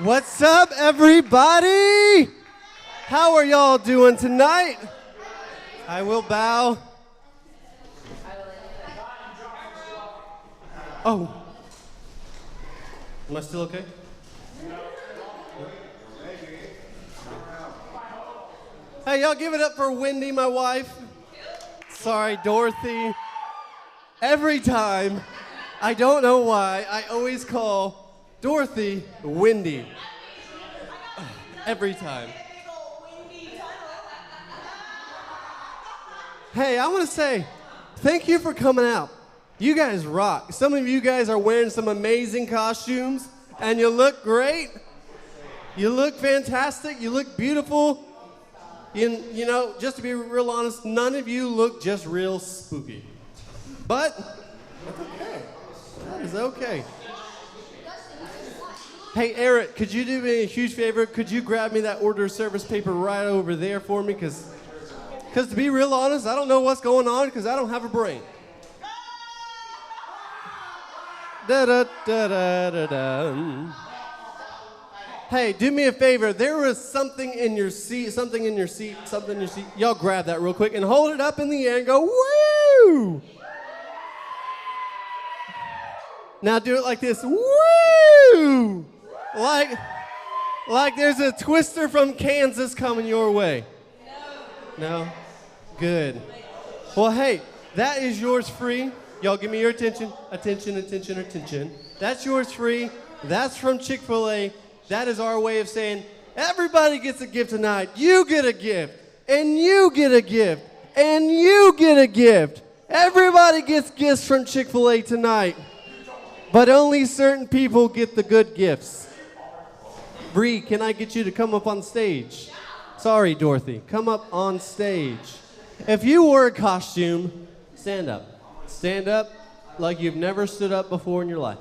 What's up, everybody? How are y'all doing tonight? I will bow. Oh. Am I still okay? Hey, y'all give it up for Wendy, my wife. Sorry, Dorothy. Every time, I don't know why, I always call Dorothy Wendy. Every time. Hey, I want to say thank you for coming out. You guys rock. Some of you guys are wearing some amazing costumes, and you look great. You look fantastic. You look beautiful. You know, just to be real honest, none of you look just real spooky. But that's okay. That is okay. Hey, Eric, could you do me a huge favor? Could you grab me that order of service paper right over there for me? Because to be real honest, I don't know what's going on because I don't have a brain. Da-da-da-da-da-da. Hey, do me a favor. There was something in your seat. Y'all grab that real quick and hold it up in the air and go, woo! Now do it like this, woo! Like there's a twister from Kansas coming your way. No? Good. Well, hey, that is yours free. Y'all give me your attention. Attention. That's yours free. That's from Chick-fil-A. That is our way of saying everybody gets a gift tonight. You get a gift, and you get a gift, and you get a gift. Everybody gets gifts from Chick-fil-A tonight, but only certain people get the good gifts. Bree, can I get you to come up on stage? Sorry, Dorothy. Come up on stage. If you wore a costume, stand up. Stand up like you've never stood up before in your life.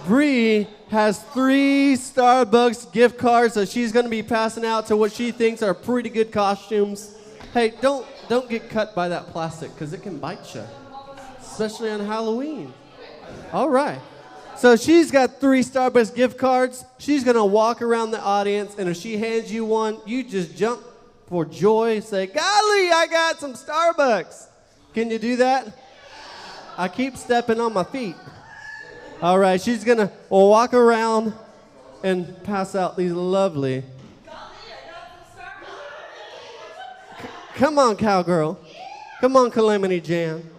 Bree has 3 Starbucks gift cards that she's going to be passing out to what she thinks are pretty good costumes. Hey, don't get cut by that plastic because it can bite you, especially on Halloween. All right. So she's got 3 Starbucks gift cards. She's going to walk around the audience, and if she hands you one, you just jump for joy, say, golly, I got some Starbucks. Can you do that? I keep stepping on my feet. All right, she's going to walk around and pass out these lovely. Come on, cowgirl. Come on, Calamity Jane?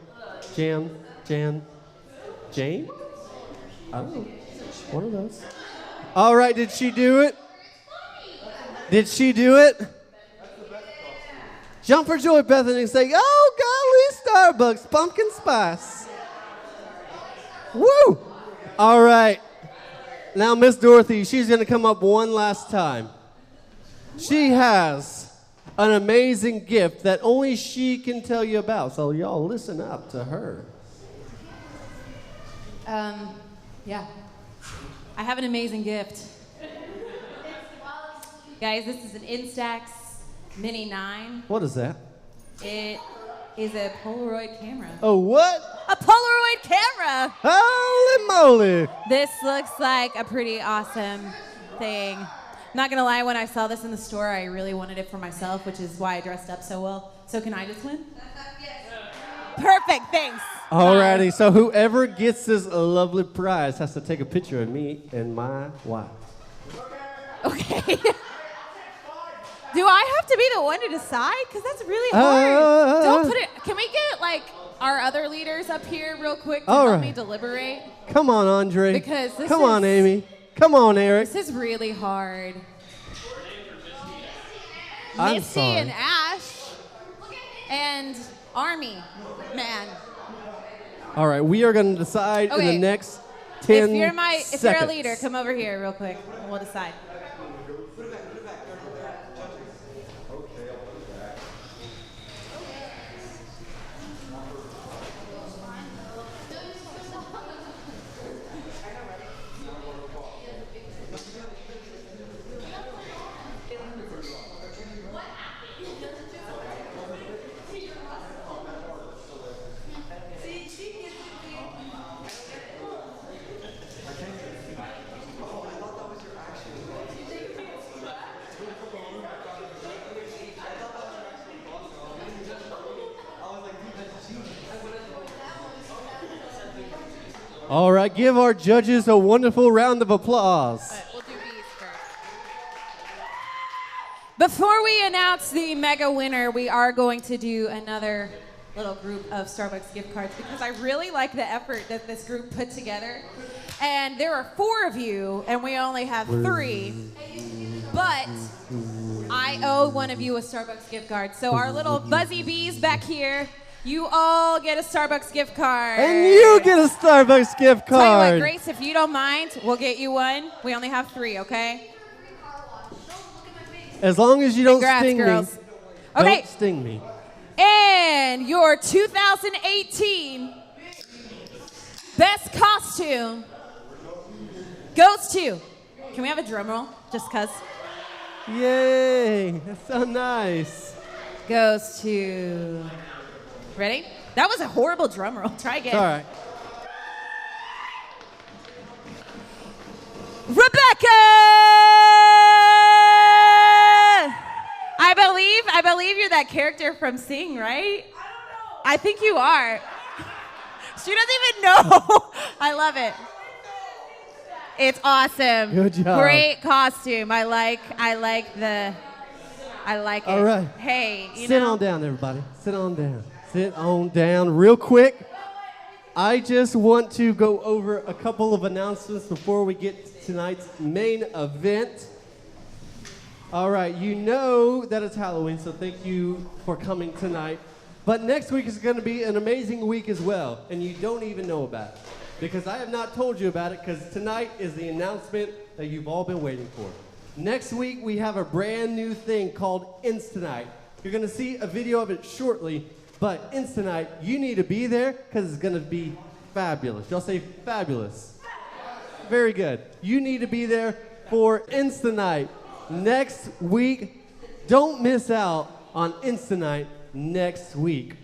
I don't know. One of those. All right, did she do it? Did she do it? Jump for joy, Bethany, and say, oh, golly, Starbucks, pumpkin spice. Woo! All right. Now, Miss Dorothy, she's going to come up one last time. She has an amazing gift that only she can tell you about, so y'all listen up to her. Yeah. I have an amazing gift. Guys, this is an Instax Mini 9. What is that? It is a Polaroid camera. Oh, what? A Polaroid camera! Holy moly! This looks like a pretty awesome thing. I'm not gonna lie, when I saw this in the store, I really wanted it for myself, which is why I dressed up so well. So can I just win? Yes. Perfect, thanks. Alrighty, so whoever gets this lovely prize has to take a picture of me and my wife. Okay. Do I have to be the one to decide? Because that's really hard. Don't put it. Can we get like our other leaders up here real quick to help me deliberate? Come on, Andre. Because this Come on, Amy. Come on, Eric. This is really hard. Misty and Ash and Army Man. All right, we are going to decide in the next 10 seconds. If you're a leader, come over here real quick and we'll decide. All right, give our judges a wonderful round of applause. All right, we'll do these first. Before we announce the mega winner, we are going to do another little group of Starbucks gift cards because I really like the effort that this group put together. And there are 4 of you, and we only have 3. But I owe one of you a Starbucks gift card. So our little buzzy bees back here, you all get a Starbucks gift card. And you get a Starbucks gift card. Tell you what, Grace, if you don't mind, we'll get you one. We only have 3, okay? As long as you don't sting girls. me. Okay. Don't sting me. And your 2018 best costume goes to, can we have a drum roll? Just cuz. Yay, that's so nice. Goes to, ready? That was a horrible drum roll. Try again. All right. Rebecca! I believe you're that character from Sing, right? I don't know. I think you are. She doesn't even know. I love it. It's awesome. Good job. Great costume. I like it. All right. Hey, Sit on down, everybody. Sit on down. Sit on down real quick. I just want to go over a couple of announcements before we get to tonight's main event. All right, you know that it's Halloween, so thank you for coming tonight. But next week is going to be an amazing week as well, and you don't even know about it. Because I have not told you about it, because tonight is the announcement that you've all been waiting for. Next week, we have a brand new thing called Instanight. You're going to see a video of it shortly, but Instanight, you need to be there, because it's going to be fabulous. Y'all say fabulous. Very good. You need to be there for Instanight next week. Don't miss out on Instanight next week.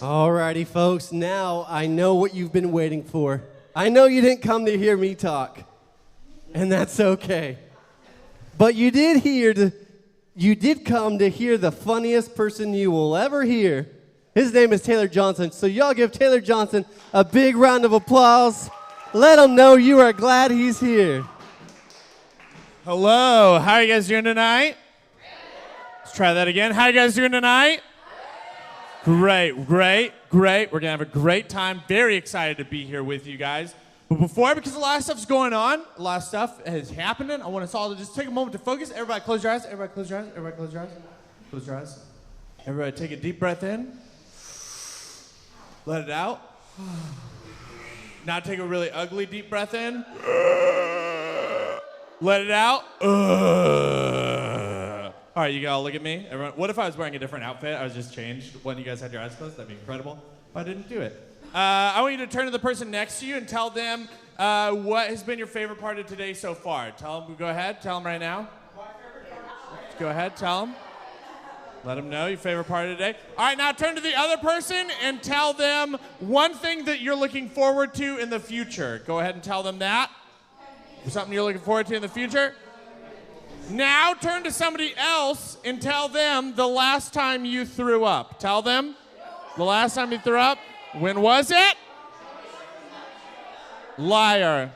Alrighty, folks, now I know what you've been waiting for. I know you didn't come to hear me talk, and that's okay. But you did come to hear the funniest person you will ever hear. His name is Taylor Johnson, so y'all give Taylor Johnson a big round of applause. Let him know you are glad he's here. Hello, how are you guys doing tonight? Let's try that again. How are you guys doing tonight? Great. We're going to have a great time. Very excited to be here with you guys. But before, because a lot of stuff's going on, a lot of stuff is happening, I want us all to just take a moment to focus. Everybody close your eyes. Everybody close your eyes. Everybody close your eyes. Close your eyes. Everybody take a deep breath in. Let it out. Now take a really ugly deep breath in. Let it out. All right, you all look at me. Everyone, what if I was wearing a different outfit? I was just changed when you guys had your eyes closed. That'd be incredible. But I didn't do it. I want you to turn to the person next to you and tell them what has been your favorite part of today so far. Tell them, go ahead. Tell them right now. Go ahead, tell them. Let them know your favorite part of the day. All right, now turn to the other person and tell them one thing that you're looking forward to in the future. Go ahead and tell them that. Something you're looking forward to in the future. Now turn to somebody else and tell them the last time you threw up. Tell them the last time you threw up. When was it? Liar.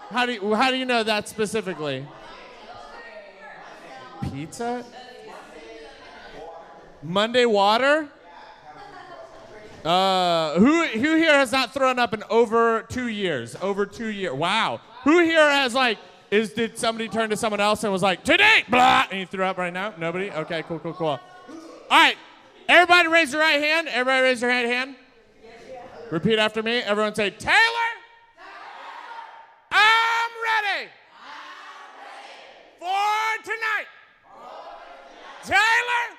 How do you know that specifically? Pizza? Monday water? Who here has not thrown up in over 2 years? Over 2 years. Wow. Who here has did somebody turn to someone else and was like, today, blah, and you threw up right now? Nobody? Okay, cool. All right, everybody raise your right hand. Everybody raise your right hand. Repeat after me. Everyone say, Taylor, I'm ready for tonight. Taylor,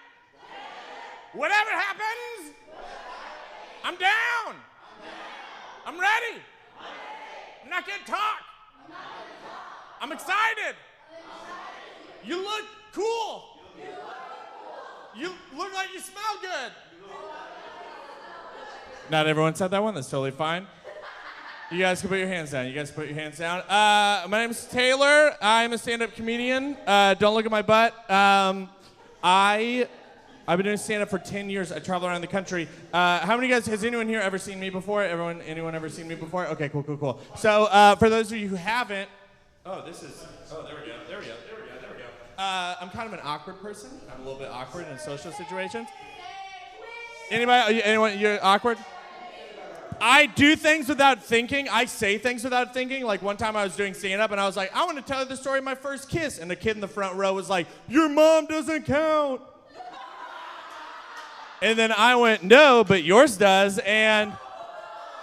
whatever happens, I'm down. I'm ready. I'm not gonna talk. I'm excited. You look cool. You look like you smell good. Not everyone said that one. That's totally fine. You guys can put your hands down. My name is Taylor. I'm a stand-up comedian. Don't look at my butt. I've been doing stand-up for 10 years. I travel around the country. How many guys, has anyone here ever seen me before? Anyone ever seen me before? Okay, cool. So for those of you who haven't, there we go. I'm kind of an awkward person. I'm a little bit awkward in social situations. Anyone, you're awkward? I do things without thinking. I say things without thinking. Like one time I was doing stand-up and I was like, I want to tell you the story of my first kiss. And the kid in the front row was like, your mom doesn't count. And then I went, no, but yours does. And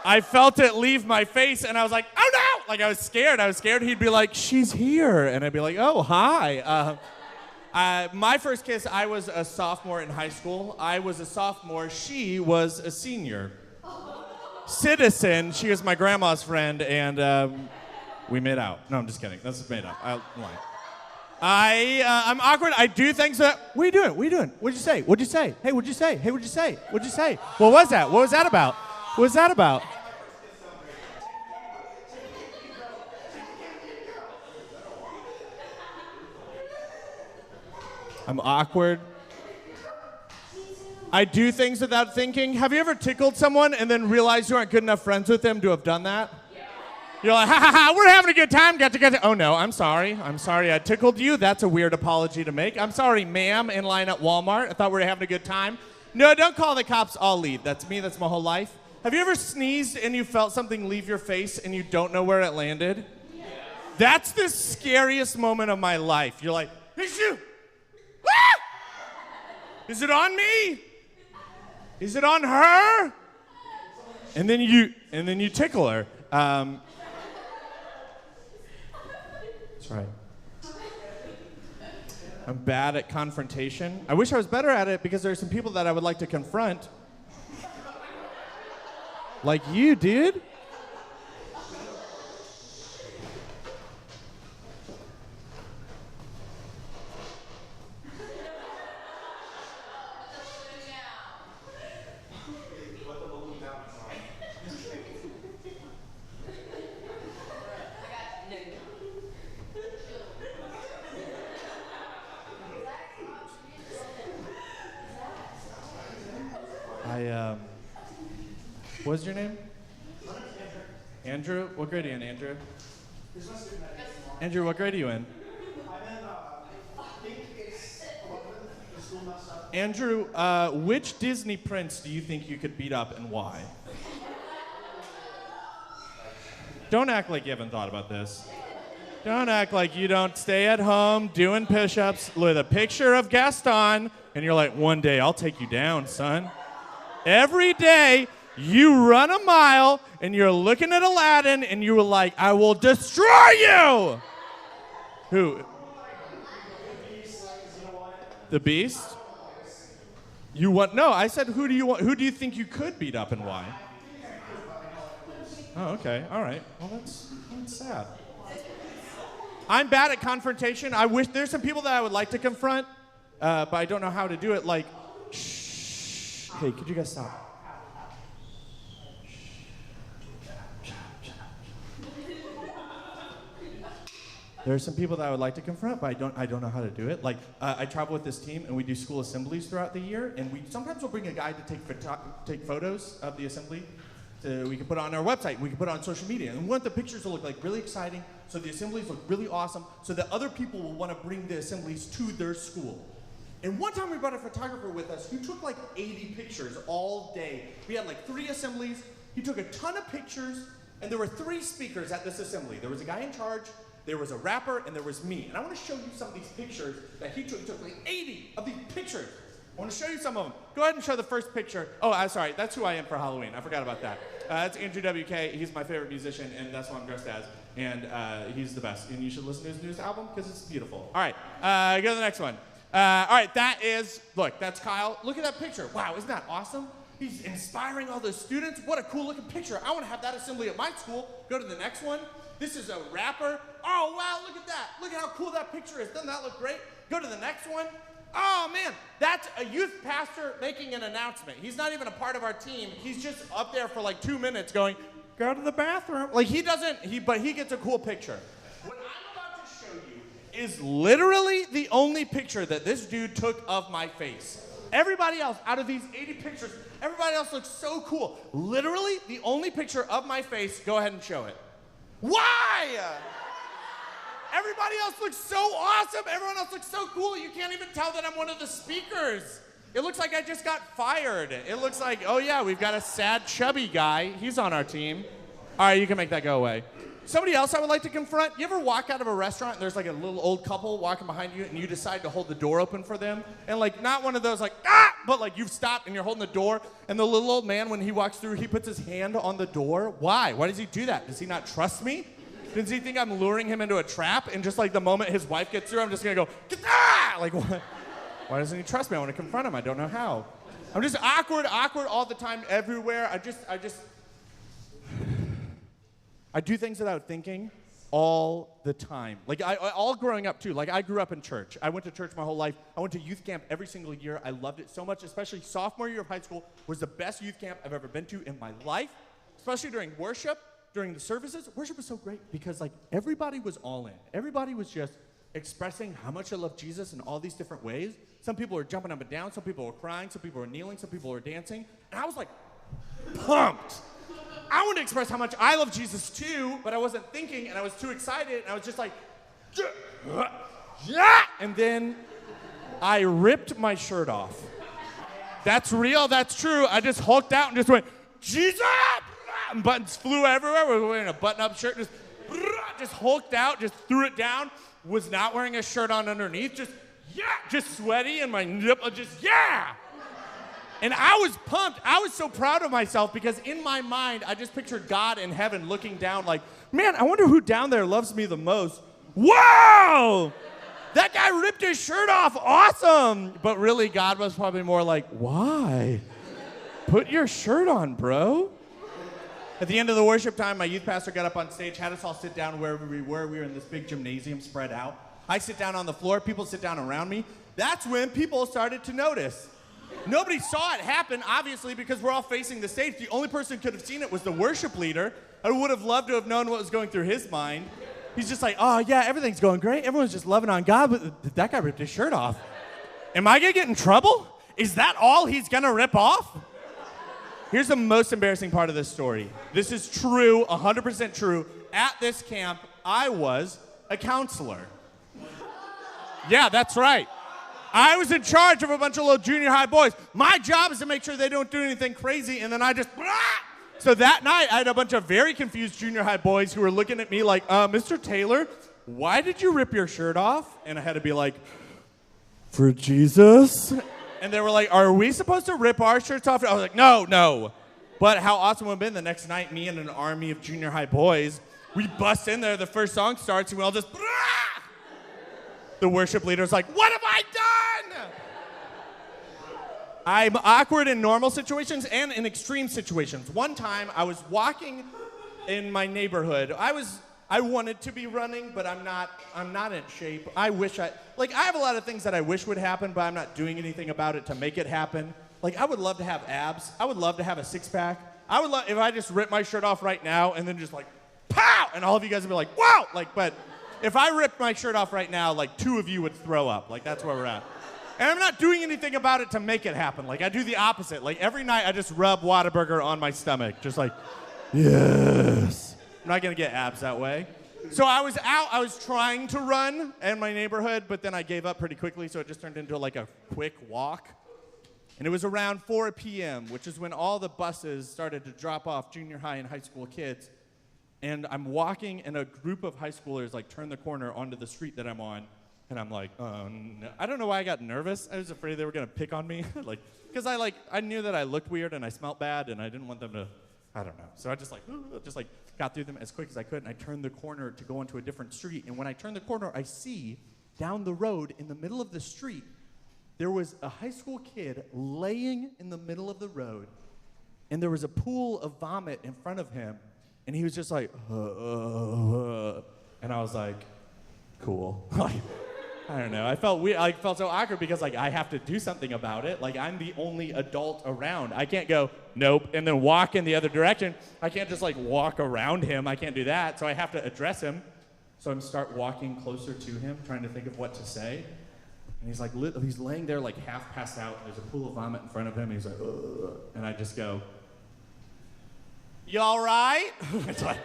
I felt it leave my face and I was like, oh no! Like I was scared. He'd be like, she's here. And I'd be like, oh, hi. My first kiss, I was a sophomore in high school. I was a sophomore. She was a senior. Citizen, she was my grandma's friend, and we made out. No, I'm just kidding. That's made up. I'm lying. I'm awkward. I do things that. What are you doing? What'd you say? Hey, what'd you say? What was that? What was that about? I'm awkward. I do things without thinking. Have you ever tickled someone and then realized you aren't good enough friends with them to have done that? Yeah. You're like, ha, we're having a good time. Got to. Oh no, I'm sorry I tickled you. That's a weird apology to make. I'm sorry, ma'am, in line at Walmart. I thought we were having a good time. No, don't call the cops. I'll leave. That's me. That's my whole life. Have you ever sneezed and you felt something leave your face and you don't know where it landed? Yeah. That's the scariest moment of my life. You're like, it's you. Ah! Is it on me? Is it on her? And then you tickle her. That's right. I'm bad at confrontation. I wish I was better at it because there are some people that I would like to confront. Like you, dude. What's your name? Andrew? What grade are you in, Andrew? Andrew, what grade are you in? Andrew, which Disney prince do you think you could beat up and why? Don't act like you haven't thought about this. Don't act like you don't stay at home doing push-ups with a picture of Gaston and you're like, one day I'll take you down, son. Every day you run a mile and you're looking at Aladdin and you were like, I will destroy you. Who? The Beast? You want? No, I said who do you want? Who do you think you could beat up and why? Oh, okay. All right. Well, that's sad. I'm bad at confrontation. I wish there's some people that I would like to confront, but I don't know how to do it. Like, shh. Hey, could you guys stop? There are some people that I would like to confront, but I don't know how to do it. Like, I travel with this team, and we do school assemblies throughout the year, and sometimes we'll bring a guy to take photos of the assembly. So we can put it on our website, we can put it on social media, and we want the pictures to look like really exciting, so the assemblies look really awesome, so that other people will want to bring the assemblies to their school. And one time we brought a photographer with us who took like 80 pictures all day. We had like 3 assemblies. He took a ton of pictures, and there were 3 speakers at this assembly. There was a guy in charge, there was a rapper, and there was me. And I want to show you some of these pictures that he took. He took like 80 of these pictures. I want to show you some of them. Go ahead and show the first picture. Oh, I'm sorry. That's who I am for Halloween. I forgot about that. That's Andrew WK. He's my favorite musician, and that's what I'm dressed as. And he's the best. And you should listen to his newest album because it's beautiful. All right. Go to the next one. All right. That is, look, that's Kyle. Look at that picture. Wow, isn't that awesome? He's inspiring all those students. What a cool looking picture. I want to have that assembly at my school. Go to the next one. This is a rapper. Oh, wow, look at that. Look at how cool that picture is. Doesn't that look great? Go to the next one. Oh, man, that's a youth pastor making an announcement. He's not even a part of our team. He's just up there for like 2 minutes going, go to the bathroom. Like, but he gets a cool picture. What I'm about to show you is literally the only picture that this dude took of my face. Everybody else, out of these 80 pictures, everybody else looks so cool. Literally the only picture of my face, go ahead and show it. Why? Everybody else looks so awesome. Everyone else looks so cool. You can't even tell that I'm one of the speakers. It looks like I just got fired. It looks like, oh yeah, we've got a sad, chubby guy. He's on our team. All right, you can make that go away. Somebody else I would like to confront. You ever walk out of a restaurant and there's like a little old couple walking behind you and you decide to hold the door open for them? And like, not one of those like, ah, but like you've stopped and you're holding the door and the little old man, when he walks through, he puts his hand on the door. Why? Why does he do that? Does he not trust me? Does he think I'm luring him into a trap? And just like the moment his wife gets through, I'm just gonna go, ah! Like, what? Why doesn't he trust me? I want to confront him. I don't know how. I'm just awkward all the time, everywhere. I do things without thinking all the time. Like, all growing up, too. Like, I grew up in church. I went to church my whole life. I went to youth camp every single year. I loved it so much, especially sophomore year of high school was the best youth camp I've ever been to in my life, especially during worship, during the services. Worship was so great because, like, everybody was all in. Everybody was just expressing how much I love Jesus in all these different ways. Some people were jumping up and down. Some people were crying. Some people were kneeling. Some people were dancing. And I was, like, pumped. I wanted to express how much I love Jesus too, but I wasn't thinking, and I was too excited, and I was just like, yeah! And then I ripped my shirt off. That's real, that's true. I just hulked out and just went, Jesus! And buttons flew everywhere. We were wearing a button-up shirt, just hulked out, just threw it down, was not wearing a shirt on underneath, just sweaty, and my nipple just, yeah! And I was pumped. I was so proud of myself because in my mind, I just pictured God in heaven looking down like, man, I wonder who down there loves me the most. Whoa! That guy ripped his shirt off. Awesome. But really, God was probably more like, why? Put your shirt on, bro. At the end of the worship time, my youth pastor got up on stage, had us all sit down wherever we were. We were in this big gymnasium spread out. I sit down on the floor. People sit down around me. That's when people started to notice. Nobody saw it happen, obviously, because we're all facing the stage. The only person who could have seen it was the worship leader. I would have loved to have known what was going through his mind. He's just like, oh, yeah, everything's going great. Everyone's just loving on God, but that guy ripped his shirt off. Am I going to get in trouble? Is that all he's going to rip off? Here's the most embarrassing part of this story. This is true, 100% true. At this camp, I was a counselor. Yeah, that's right. I was in charge of a bunch of little junior high boys. My job is to make sure they don't do anything crazy, and then I just, So that night, I had a bunch of very confused junior high boys who were looking at me like, Mr. Taylor, why did you rip your shirt off? And I had to be like, for Jesus? And they were like, are we supposed to rip our shirts off? I was like, no. But how awesome would it have been the next night, me and an army of junior high boys, we bust in there, the first song starts, and we all just, The worship leader's like, what have I done? I'm awkward in normal situations and in extreme situations. One time, I was walking in my neighborhood. I wanted to be running, but I'm not in shape. I have a lot of things that I wish would happen, but I'm not doing anything about it to make it happen. Like, I would love to have abs. I would love to have a six-pack. I would love if I just ripped my shirt off right now and then just like, pow! And all of you guys would be like, whoa! Like, but if I ripped my shirt off right now, like, 2 of you would throw up. Like, that's where we're at. And I'm not doing anything about it to make it happen. Like, I do the opposite. Like, every night I just rub Whataburger on my stomach. Just like, yes. I'm not going to get abs that way. So I was out. I was trying to run in my neighborhood, but then I gave up pretty quickly, so it just turned into like a quick walk. And it was around 4 p.m., which is when all the buses started to drop off junior high and high school kids. And I'm walking, and a group of high schoolers like turn the corner onto the street that I'm on. And I'm like, oh, no. I don't know why I got nervous. I was afraid they were going to pick on me. Because I knew that I looked weird and I smelled bad and I didn't want them to, I don't know. So I just got through them as quick as I could, and I turned the corner to go onto a different street. And when I turned the corner, I see down the road in the middle of the street, there was a high school kid laying in the middle of the road, and there was a pool of vomit in front of him. And he was just like, and I was like, cool. Like, I don't know. I felt weird. I felt so awkward because like I have to do something about it. Like I'm the only adult around. I can't go nope and then walk in the other direction. I can't just like walk around him. I can't do that. So I have to address him. So I'm start walking closer to him, trying to think of what to say. And he's like, he's laying there like half passed out. There's a pool of vomit in front of him. And he's like, ugh. And I just go, you all right? It's like,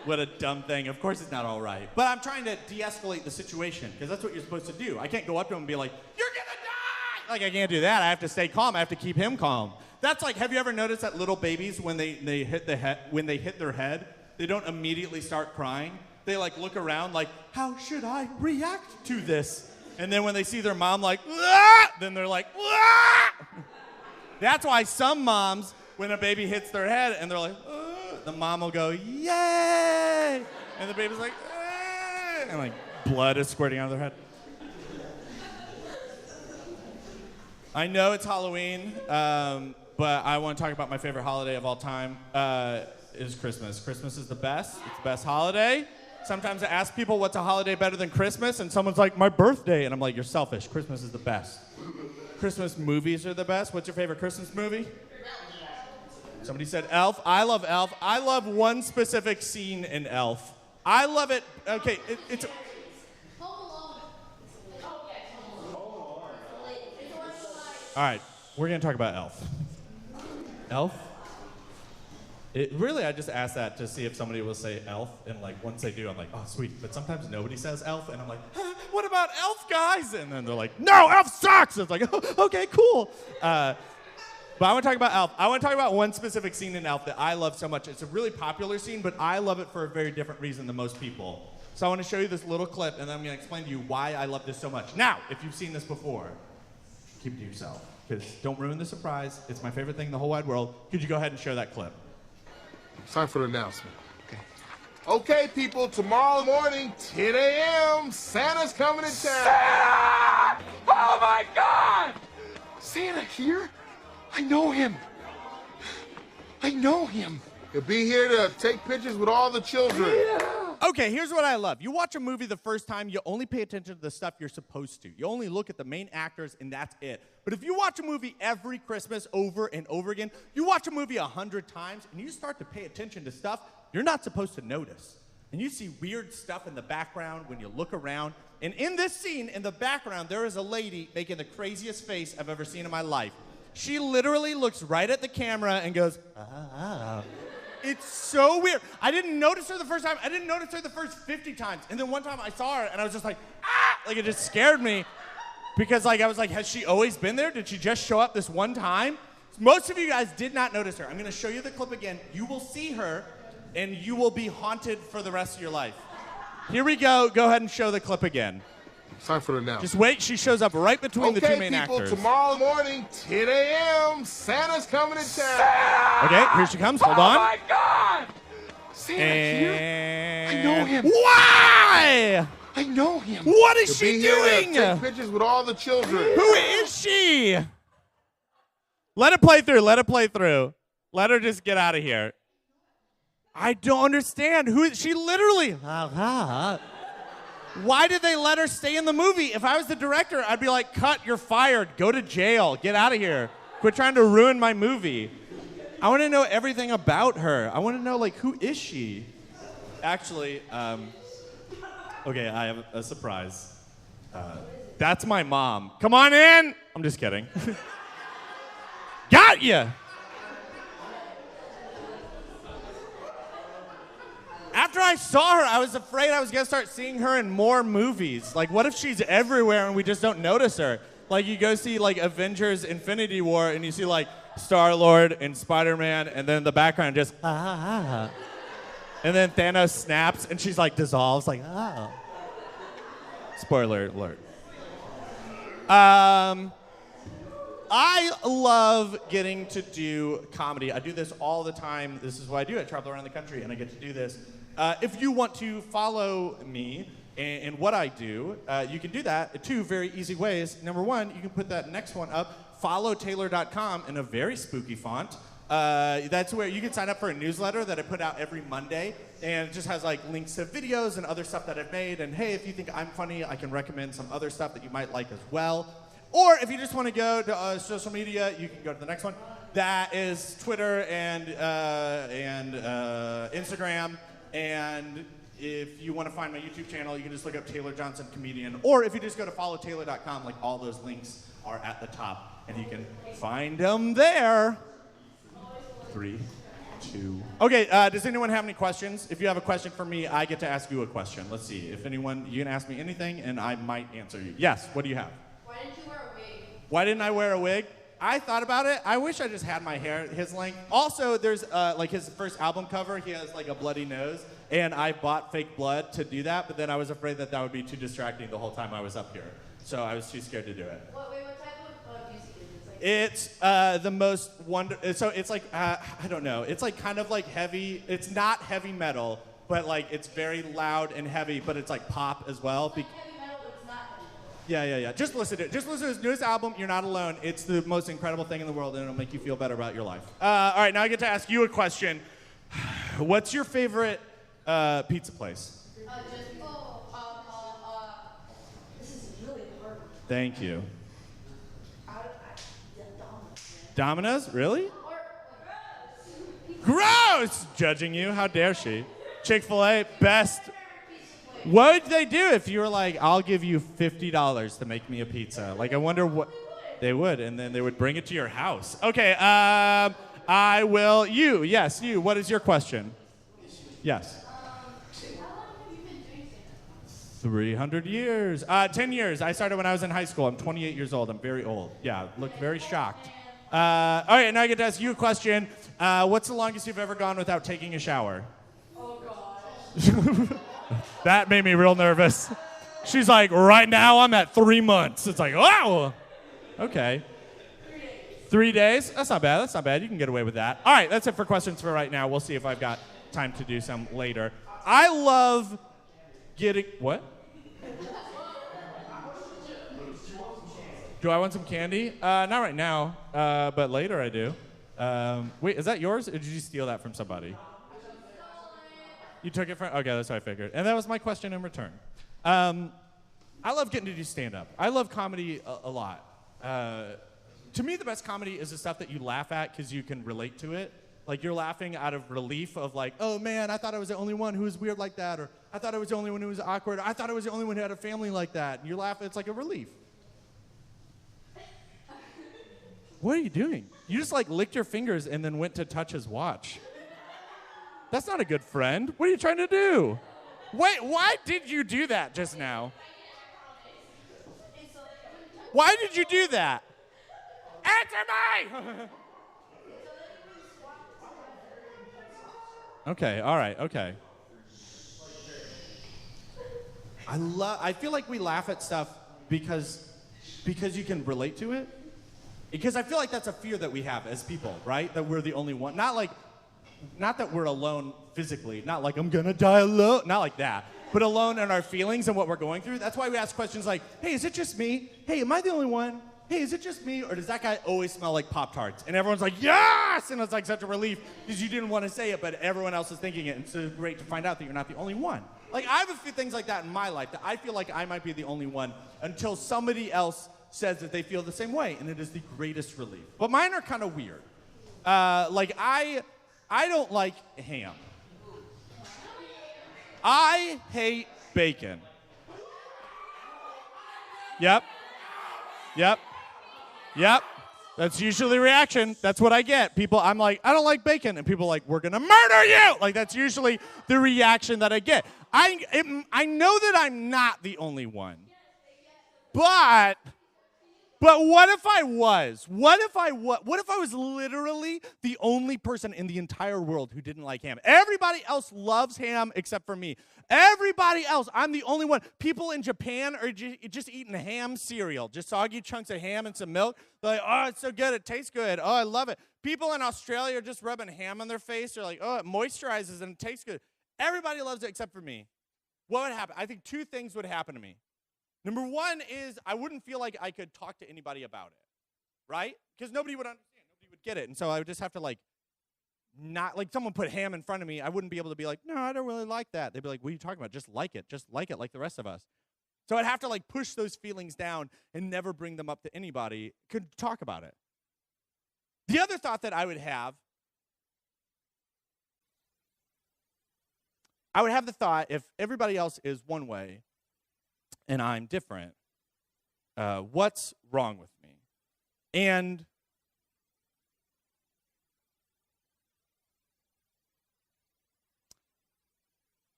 what a dumb thing. Of course it's not all right. But I'm trying to de-escalate the situation, because that's what you're supposed to do. I can't go up to him and be like, you're gonna die! Like, I can't do that. I have to stay calm. I have to keep him calm. That's like, have you ever noticed that little babies, when they hit their head, they don't immediately start crying? They like look around like, how should I react to this? And then when they see their mom like, ah! Then they're like, ah! That's why some moms, when a baby hits their head and they're like, the mom will go, yay! And the baby's like, and like blood is squirting out of their head. I know it's Halloween, but I want to talk about my favorite holiday of all time, is Christmas. Christmas is the best. It's the best holiday. Sometimes I ask people what's a holiday better than Christmas, and someone's like, my birthday. And I'm like, you're selfish. Christmas is the best. Christmas movies are the best. What's your favorite Christmas movie? Somebody said Elf. I love Elf. I love one specific scene in Elf. I love it. Okay, it's... All right, we're going to talk about Elf. Elf? Really, I just asked that to see if somebody will say Elf, and like once they do, I'm like, oh, sweet. But sometimes nobody says Elf, and I'm like, what about Elf, guys? And then they're like, no, Elf sucks! It's like, oh, okay, cool. But I want to talk about Elf. I want to talk about one specific scene in Elf that I love so much. It's a really popular scene, but I love it for a very different reason than most people. So I want to show you this little clip, and then I'm going to explain to you why I love this so much. Now, if you've seen this before, keep it to yourself, because don't ruin the surprise. It's my favorite thing in the whole wide world. Could you go ahead and show that clip? It's time for the announcement. Okay, people, tomorrow morning, 10 a.m., Santa's coming to town. Santa! Oh, my God! Santa here? I know him. I know him. He'll be here to take pictures with all the children. Yeah. Okay, here's what I love. You watch a movie the first time, you only pay attention to the stuff you're supposed to. You only look at the main actors, and that's it. But if you watch a movie every Christmas over and over again, you watch a movie 100 times, and you start to pay attention to stuff you're not supposed to notice. And you see weird stuff in the background when you look around. And in this scene, in the background, there is a lady making the craziest face I've ever seen in my life. She literally looks right at the camera and goes, ah. It's so weird. I didn't notice her the first time. I didn't notice her the first 50 times. And then one time I saw her, and I was just like, ah! Like, it just scared me. Because, like, I was like, has she always been there? Did she just show up this one time? Most of you guys did not notice her. I'm going to show you the clip again. You will see her, and you will be haunted for the rest of your life. Here we go. Go ahead and show the clip again. It's time for the announcement. Just wait. She shows up right between the two main people, actors. Tomorrow morning, 10 a.m., Santa's coming to town. Santa! Okay, here she comes. Hold on. Oh, my God! Santa here? I know him. Why? I know him. What is He'll she be here doing? to take pictures with all the children. Who is she? Let it play through. Let it play through. Let her just get out of here. I don't understand. Who is she? Literally. Why did they let her stay in the movie? If I was the director, I'd be like, cut, you're fired. Go to jail. Get out of here. Quit trying to ruin my movie. I want to know everything about her. I want to know, like, who is she? Actually, okay, I have a surprise. That's my mom. Come on in. I'm just kidding. Got ya. After I saw her, I was afraid I was going to start seeing her in more movies. Like, what if she's everywhere and we just don't notice her? Like, you go see, like, Avengers Infinity War, and you see, like, Star-Lord and Spider-Man, and then in the background just, And then Thanos snaps, and she's, like, dissolves, like, oh. Spoiler alert. I love getting to do comedy. I do this all the time. This is what I do. I travel around the country, and I get to do this. If you want to follow me and what I do, you can do that two very easy ways. Number one, you can put that next one up, followtaylor.com in a very spooky font. That's where you can sign up for a newsletter that I put out every Monday, and it just has like links to videos and other stuff that I've made. And hey, if you think I'm funny, I can recommend some other stuff that you might like as well. Or if you just want to go to social media, you can go to the next one. That is Twitter and Instagram. And if you want to find my YouTube channel, you can just look up Taylor Johnson Comedian. Or if you just go to followtaylor.com, like all those links are at the top, and you can find them there. 3, 2. Okay, does anyone have any questions? If you have a question for me, I get to ask you a question. Let's see. If anyone, you can ask me anything, and I might answer you. Yes, what do you have? Why didn't you wear a wig? Why didn't I wear a wig? I thought about it. I wish I just had my hair his length. Also, there's like his first album cover, he has like a bloody nose, and I bought fake blood to do that, but then I was afraid that that would be too distracting the whole time I was up here. So I was too scared to do it. What type of music is it? It's the most so it's like, I don't know. It's like kind of like heavy. It's not heavy metal, but like it's very loud and heavy, but it's like pop as well. It's like heavy metal, but it's not heavy metal. Yeah. Just listen to it. Just listen to his newest album, You're Not Alone. It's the most incredible thing in the world, and it'll make you feel better about your life. All right, now I get to ask you a question. What's your favorite pizza place? This is really hard. Thank you. Domino's? Really? Gross! Judging you. How dare she? Chick-fil-A, best. What would they do if you were like, I'll give you $50 to make me a pizza? Like, I wonder what they would, and then they would bring it to your house. Okay, I will. You, yes, you. What is your question? Yes. How long have you been doing stand-up? 300 years. 10 years. I started when I was in high school. I'm 28 years old. I'm very old. Yeah, look very shocked. All right, now I get to ask you a question. What's the longest you've ever gone without taking a shower? Oh, God. That made me real nervous. She's like, right now I'm at 3 months. It's like, wow. Okay. 3 days? That's not bad. That's not bad. You can get away with that. All right, that's it for questions for right now. We'll see if I've got time to do some later. I love getting... What? Do I want some candy? Not right now, but later I do. Wait, is that yours, or did you steal that from somebody? You took it from... Okay, that's what I figured. And that was my question in return. I love getting to do stand-up. I love comedy a lot. To me, the best comedy is the stuff that you laugh at because you can relate to it. Like, you're laughing out of relief of like, oh, man, I thought I was the only one who was weird like that, or I thought I was the only one who was awkward, or I thought I was the only one who had a family like that. And you're laughing. It's like a relief. What are you doing? You just like licked your fingers and then went to touch his watch. That's not a good friend. What are you trying to do? Wait, why did you do that just now? Why did you do that? Answer me! Okay, all right, okay. I feel like we laugh at stuff because you can relate to it. Because I feel like that's a fear that we have as people, right? That we're the only one. Not that we're alone physically. Not like, I'm gonna die alone. Not like that. But alone in our feelings and what we're going through. That's why we ask questions like, hey, is it just me? Hey, am I the only one? Hey, is it just me? Or does that guy always smell like Pop-Tarts? And everyone's like, yes! And it's like such a relief because you didn't want to say it, but everyone else is thinking it. And it's so great to find out that you're not the only one. Like, I have a few things like that in my life that I feel like I might be the only one until somebody else says that they feel the same way, and it is the greatest relief. But mine are kind of weird. Like, I don't like ham. I hate bacon. Yep. That's usually the reaction. That's what I get. People, I'm like, I don't like bacon. And people are like, we're going to murder you. Like, that's usually the reaction that I get. I know that I'm not the only one. But what if I was? What if I was literally the only person in the entire world who didn't like ham? Everybody else loves ham except for me. Everybody else, I'm the only one. People in Japan are just eating ham cereal, just soggy chunks of ham and some milk. They're like, oh, it's so good, it tastes good. Oh, I love it. People in Australia are just rubbing ham on their face. They're like, oh, it moisturizes and it tastes good. Everybody loves it except for me. What would happen? I think two things would happen to me. Number one is I wouldn't feel like I could talk to anybody about it, right? Because nobody would understand. Nobody would get it. And so I would just have to, like, not, like someone put ham in front of me, I wouldn't be able to be like, no, I don't really like that. They'd be like, what are you talking about? Just like it like the rest of us. So I'd have to like push those feelings down and never bring them up to anybody. Could talk about it. The other thought that I would have the thought, if everybody else is one way and I'm different, what's wrong with me? And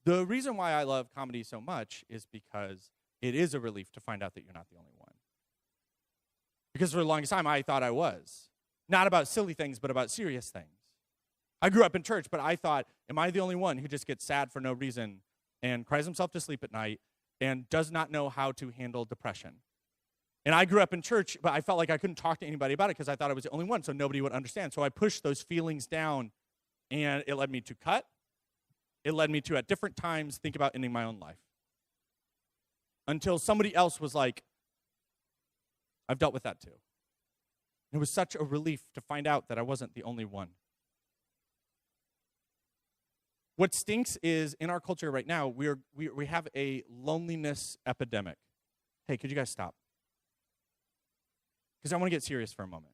the reason why I love comedy so much is because it is a relief to find out that you're not the only one. Because for the longest time, I thought I was. Not about silly things, but about serious things. I grew up in church, but I thought, am I the only one who just gets sad for no reason and cries himself to sleep at night and does not know how to handle depression? And I grew up in church, but I felt like I couldn't talk to anybody about it because I thought I was the only one, so nobody would understand. So I pushed those feelings down, and it led me to cut. It led me to, at different times, think about ending my own life. Until somebody else was like, I've dealt with that too. It was such a relief to find out that I wasn't the only one. What stinks is, in our culture right now, we have a loneliness epidemic. Hey, could you guys stop? Because I want to get serious for a moment.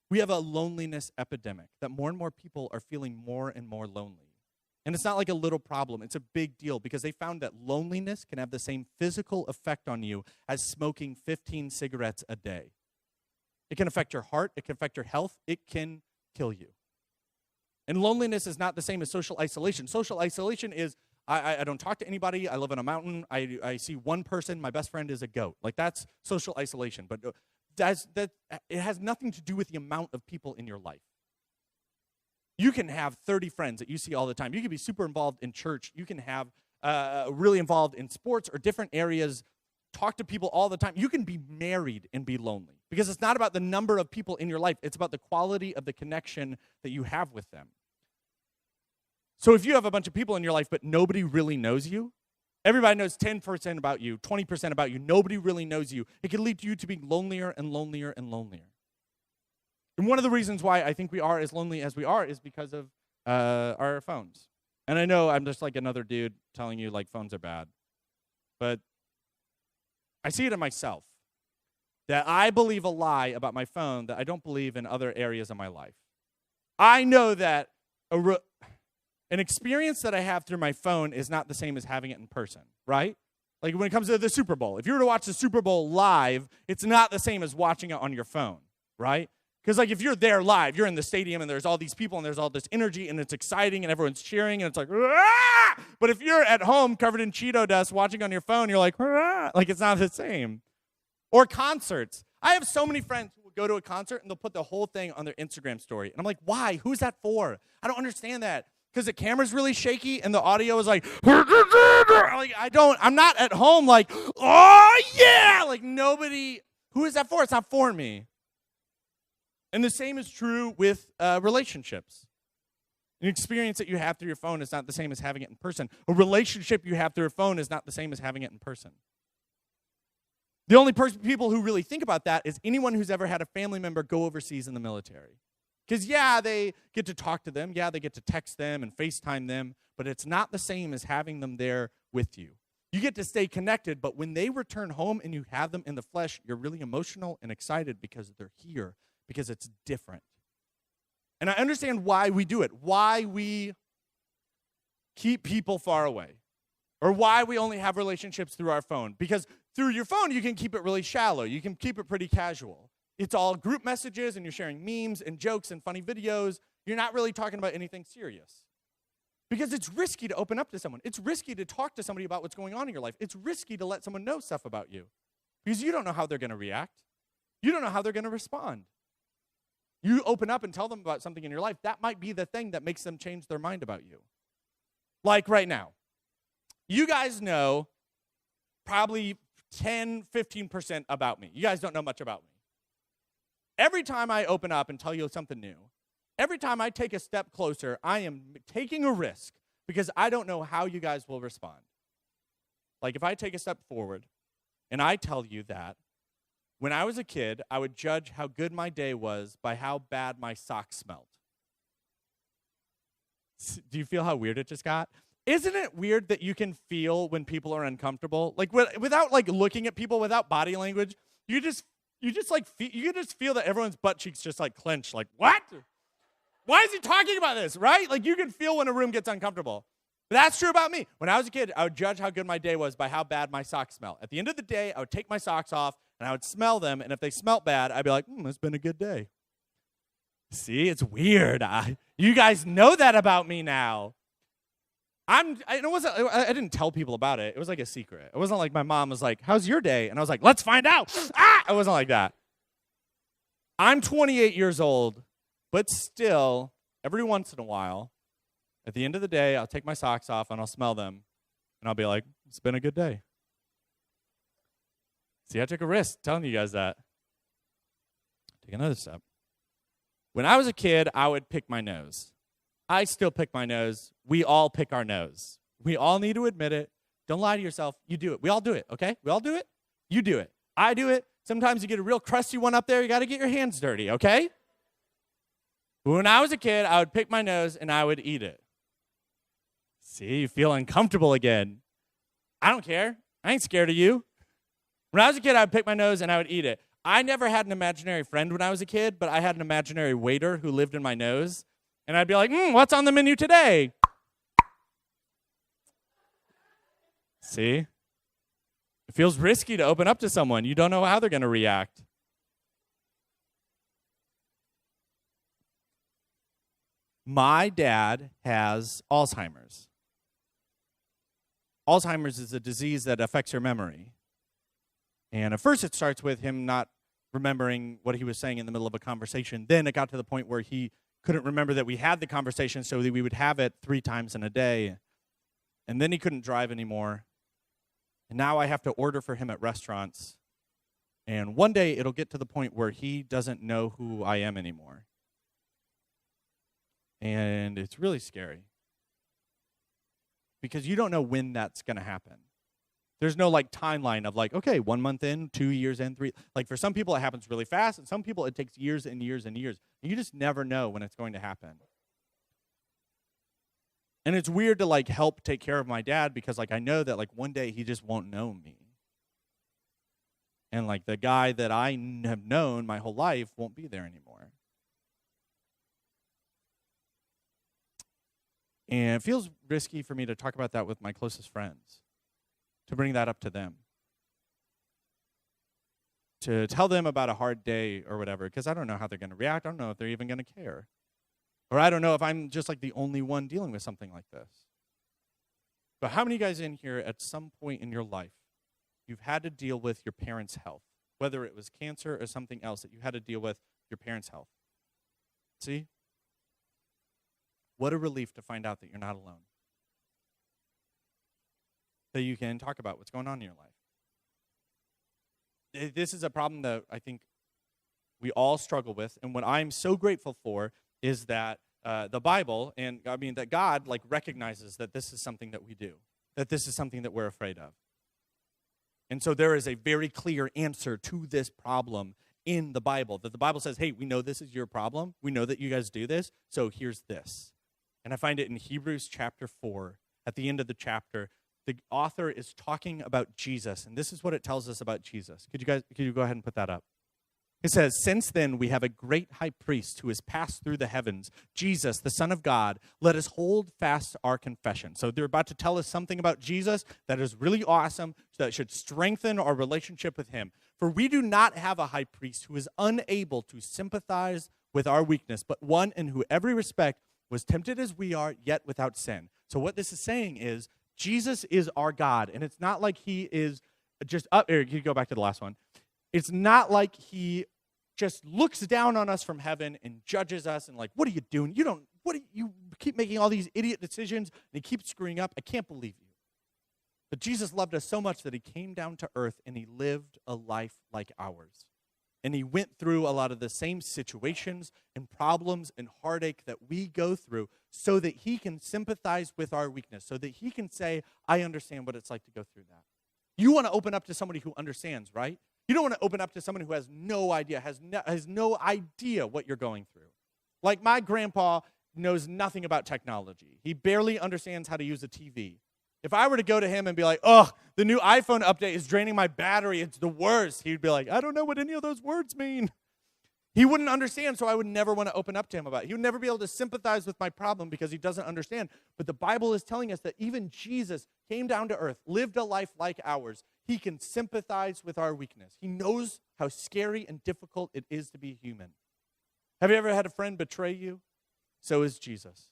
We have a loneliness epidemic, that more and more people are feeling more and more lonely. And it's not like a little problem. It's a big deal because they found that loneliness can have the same physical effect on you as smoking 15 cigarettes a day. It can affect your heart. It can affect your health. It can kill you. And loneliness is not the same as social isolation. Social isolation is, I don't talk to anybody. I live on a mountain. I see one person. My best friend is a goat. Like, that's social isolation. But it has nothing to do with the amount of people in your life. You can have 30 friends that you see all the time. You can be super involved in church. You can have really involved in sports or different areas, talk to people all the time. You can be married and be lonely because it's not about the number of people in your life. It's about the quality of the connection that you have with them. So if you have a bunch of people in your life but nobody really knows you, everybody knows 10% about you, 20% about you, nobody really knows you, it can lead to you to being lonelier and lonelier and lonelier. And one of the reasons why I think we are as lonely as we are is because of our phones. And I know I'm just like another dude telling you like phones are bad, but I see it in myself, that I believe a lie about my phone that I don't believe in other areas of my life. I know that an experience that I have through my phone is not the same as having it in person, right? Like when it comes to the Super Bowl. If you were to watch the Super Bowl live, it's not the same as watching it on your phone, right? Because like if you're there live, you're in the stadium and there's all these people and there's all this energy and it's exciting and everyone's cheering and it's like, ah! But if you're at home covered in Cheeto dust watching on your phone, you're like, ah! Like it's not the same. Or concerts. I have so many friends who will go to a concert and they'll put the whole thing on their Instagram story. And I'm like, why? Who's that for? I don't understand that. Because the camera's really shaky and the audio is like I'm not at home like, oh yeah! Like nobody, who is that for? It's not for me. And the same is true with relationships. An experience that you have through your phone is not the same as having it in person. A relationship you have through your phone is not the same as having it in person. The only people who really think about that is anyone who's ever had a family member go overseas in the military. Because, yeah, they get to talk to them. Yeah, they get to text them and FaceTime them. But it's not the same as having them there with you. You get to stay connected, but when they return home and you have them in the flesh, you're really emotional and excited because they're here, because it's different. And I understand why we do it, why we keep people far away, or why we only have relationships through our phone. Because through your phone, you can keep it really shallow. You can keep it pretty casual. It's all group messages, and you're sharing memes and jokes and funny videos. You're not really talking about anything serious. Because it's risky to open up to someone. It's risky to talk to somebody about what's going on in your life. It's risky to let someone know stuff about you. Because you don't know how they're going to react. You don't know how they're going to respond. You open up and tell them about something in your life, that might be the thing that makes them change their mind about you. Like right now. You guys know probably 10, 15% about me. You guys don't know much about me. Every time I open up and tell you something new, every time I take a step closer, I am taking a risk because I don't know how you guys will respond. Like if I take a step forward and I tell you that when I was a kid, I would judge how good my day was by how bad my socks smelled. Do you feel how weird it just got? Isn't it weird that you can feel when people are uncomfortable? Like without like looking at people, without body language, you just feel that everyone's butt cheeks just like clench. Like, what? Why is he talking about this, right? Like you can feel when a room gets uncomfortable. But that's true about me. When I was a kid, I would judge how good my day was by how bad my socks smell. At the end of the day, I would take my socks off and I would smell them, and if they smelt bad, I'd be like, it's been a good day. See, it's weird. You guys know that about me now. I didn't tell people about it. It was like a secret. It wasn't like my mom was like, how's your day? And I was like, let's find out. It wasn't like that. I'm 28 years old, but still, every once in a while, at the end of the day, I'll take my socks off and I'll smell them, and I'll be like, it's been a good day. See, I took a risk telling you guys that. Take another step. When I was a kid, I would pick my nose. I still pick my nose. We all pick our nose. We all need to admit it. Don't lie to yourself. You do it. We all do it, okay? We all do it. You do it. I do it. Sometimes you get a real crusty one up there. You got to get your hands dirty, okay? But when I was a kid, I would pick my nose and I would eat it. See, you feel uncomfortable again. I don't care. I ain't scared of you. When I was a kid, I would pick my nose and I would eat it. I never had an imaginary friend when I was a kid, but I had an imaginary waiter who lived in my nose. And I'd be like, what's on the menu today? See? It feels risky to open up to someone. You don't know how they're going to react. My dad has Alzheimer's. Alzheimer's is a disease that affects your memory. And at first it starts with him not remembering what he was saying in the middle of a conversation. Then it got to the point where he couldn't remember that we had the conversation, so that we would have it 3 times in a day. And then he couldn't drive anymore. And now I have to order for him at restaurants. And one day it'll get to the point where he doesn't know who I am anymore. And it's really scary. Because you don't know when that's going to happen. There's no like timeline of like, okay, 1 month in, 2 years in, 3. Like for some people it happens really fast, and some people it takes years and years and years. And you just never know when it's going to happen. And it's weird to like help take care of my dad because like I know that like one day he just won't know me. And like the guy that I have known my whole life won't be there anymore. And it feels risky for me to talk about that with my closest friends. To bring that up to them. To tell them about a hard day or whatever, because I don't know how they're going to react. I don't know if they're even going to care. Or I don't know if I'm just like the only one dealing with something like this. But how many guys in here at some point in your life, you've had to deal with your parents' health, whether it was cancer or something else that you had to deal with your parents' health? See? What a relief to find out that you're not alone. That you can talk about what's going on in your life. This is a problem that I think we all struggle with, and what I'm so grateful for is that the Bible, and I mean that God like recognizes that this is something that we do, that this is something that we're afraid of. And so there is a very clear answer to this problem in the Bible, that the Bible says, hey, we know this is your problem, we know that you guys do this, so here's this. And I find it in Hebrews chapter 4, at the end of the chapter. The author is talking about Jesus, and this is what it tells us about Jesus. Could you go ahead and put that up? It says, since then we have a great high priest who has passed through the heavens, Jesus, the Son of God. Let us hold fast our confession. So they're about to tell us something about Jesus that is really awesome, that should strengthen our relationship with him. For we do not have a high priest who is unable to sympathize with our weakness, but one in whom every respect was tempted as we are, yet without sin. So what this is saying is, Jesus is our God, and it's not like he is just up there. You go back to the last one. It's not like he just looks down on us from heaven and judges us and like, what are you doing? You keep making all these idiot decisions and you keep screwing up. I can't believe you. But Jesus loved us so much that he came down to earth and he lived a life like ours. And he went through a lot of the same situations and problems and heartache that we go through so that he can sympathize with our weakness, so that he can say, I understand what it's like to go through that. You want to open up to somebody who understands, right? You don't want to open up to someone who has no idea, has no idea what you're going through. Like my grandpa knows nothing about technology. He barely understands how to use a TV. If I were to go to him and be like, oh, the new iPhone update is draining my battery, it's the worst, he'd be like, I don't know what any of those words mean. He wouldn't understand, so I would never want to open up to him about it. He would never be able to sympathize with my problem because he doesn't understand. But the Bible is telling us that even Jesus came down to earth, lived a life like ours. He can sympathize with our weakness. He knows how scary and difficult it is to be human. Have you ever had a friend betray you? So is Jesus.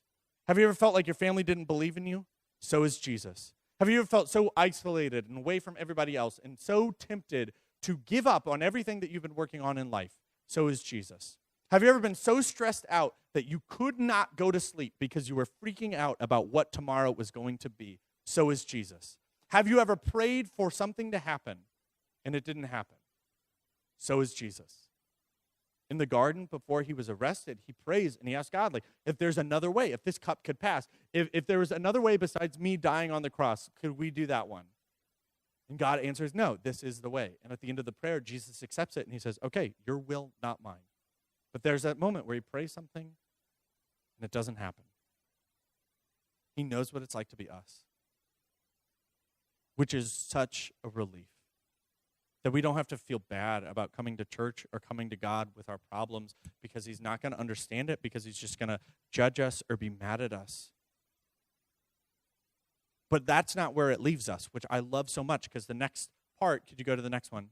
Have you ever felt like your family didn't believe in you? So is Jesus. Have you ever felt so isolated and away from everybody else and so tempted to give up on everything that you've been working on in life? So is Jesus. Have you ever been so stressed out that you could not go to sleep because you were freaking out about what tomorrow was going to be? So is Jesus. Have you ever prayed for something to happen and it didn't happen? So is Jesus. In the garden, before he was arrested, he prays and he asks God, like, if there's another way, if this cup could pass, if there was another way besides me dying on the cross, could we do that one? And God answers, no, this is the way. And at the end of the prayer, Jesus accepts it and he says, okay, your will, not mine. But there's that moment where he prays something and it doesn't happen. He knows what it's like to be us, which is such a relief. That we don't have to feel bad about coming to church or coming to God with our problems because he's not going to understand it, because he's just going to judge us or be mad at us. But that's not where it leaves us, which I love so much, because the next part, could you go to the next one?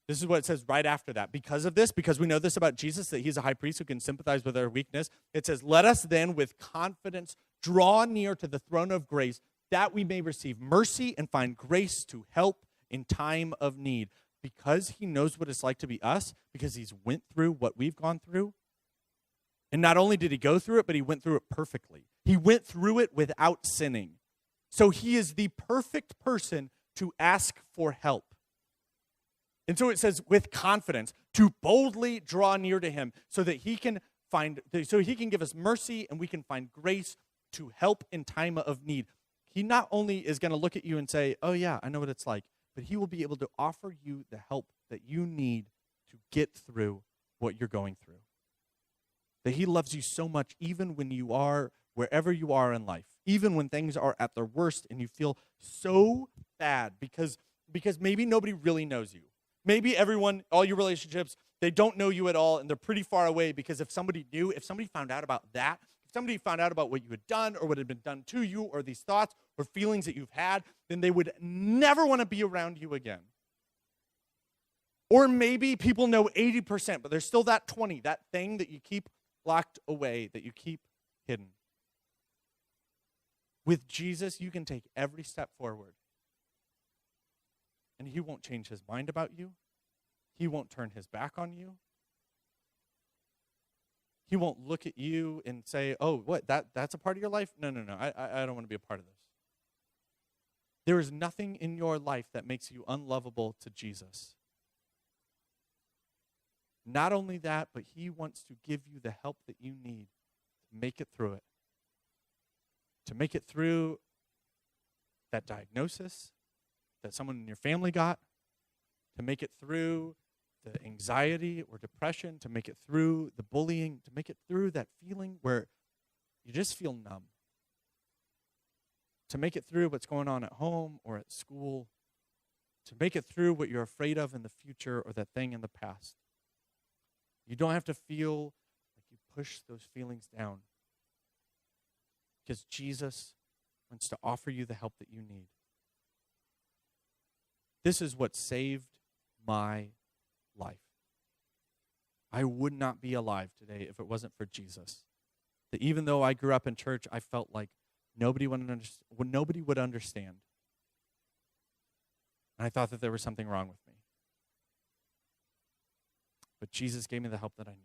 This is what it says right after that. Because of this, because we know this about Jesus, that he's a high priest who can sympathize with our weakness, it says, let us then with confidence draw near to the throne of grace, that we may receive mercy and find grace to help in time of need. Because he knows what it's like to be us, because he's went through what we've gone through. And not only did he go through it, but he went through it perfectly. He went through it without sinning. So he is the perfect person to ask for help. And so it says with confidence to boldly draw near to him so that he can give us mercy and we can find grace to help in time of need. He not only is going to look at you and say, oh yeah, I know what it's like, but he will be able to offer you the help that you need to get through what you're going through. That he loves you so much even when you are wherever you are in life, even when things are at their worst and you feel so bad because maybe nobody really knows you. Maybe everyone, all your relationships, they don't know you at all and they're pretty far away, because if somebody found out about that, if somebody found out about what you had done or what had been done to you or these thoughts or feelings that you've had, then they would never want to be around you again. Or maybe people know 80%, but there's still that 20, that thing that you keep locked away, that you keep hidden. With Jesus, you can take every step forward. And he won't change his mind about you. He won't turn his back on you. He won't look at you and say, oh, what, that's a part of your life? No, I don't want to be a part of this. There is nothing in your life that makes you unlovable to Jesus. Not only that, but he wants to give you the help that you need to make it through it. To make it through that diagnosis that someone in your family got, to make it through the anxiety or depression, to make it through the bullying, to make it through that feeling where you just feel numb, to make it through what's going on at home or at school, to make it through what you're afraid of in the future or that thing in the past. You don't have to feel like you push those feelings down, because Jesus wants to offer you the help that you need. This is what saved my life. I would not be alive today if it wasn't for Jesus. That even though I grew up in church, I felt like nobody would understand. And I thought that there was something wrong with me. But Jesus gave me the help that I needed.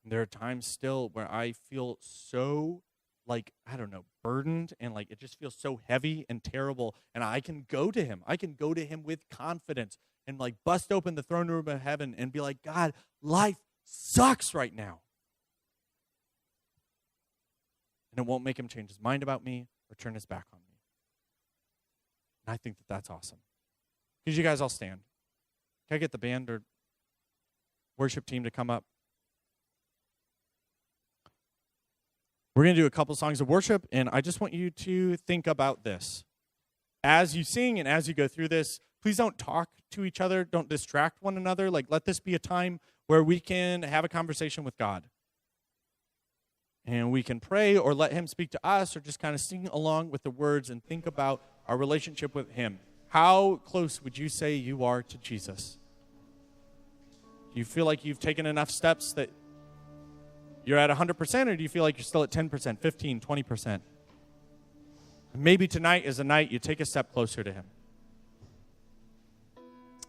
And there are times still where I feel so, burdened, and it just feels so heavy and terrible. And I can go to him. I can go to him with confidence and bust open the throne room of heaven and be like, God, life sucks right now. And it won't make him change his mind about me or turn his back on me. And I think that that's awesome. Could you guys all stand? Can I get the band or worship team to come up? We're going to do a couple songs of worship, and I just want you to think about this. As you sing and as you go through this, please don't talk to each other. Don't distract one another. Like, let this be a time where we can have a conversation with God. And we can pray or let him speak to us or just kind of sing along with the words and think about our relationship with him. How close would you say you are to Jesus? Do you feel like you've taken enough steps that you're at 100%, or do you feel like you're still at 10%, 15, 20%? Maybe tonight is a night you take a step closer to him.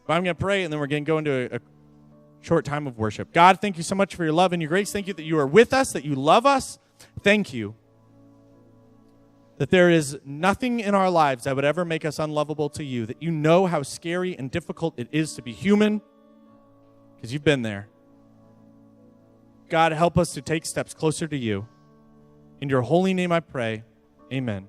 But I'm going to pray, and then we're going to go into a short time of worship. God, thank you so much for your love and your grace. Thank you that you are with us, that you love us. Thank you that there is nothing in our lives that would ever make us unlovable to you, that you know how scary and difficult it is to be human, because you've been there. God, help us to take steps closer to you. In your holy name I pray, amen.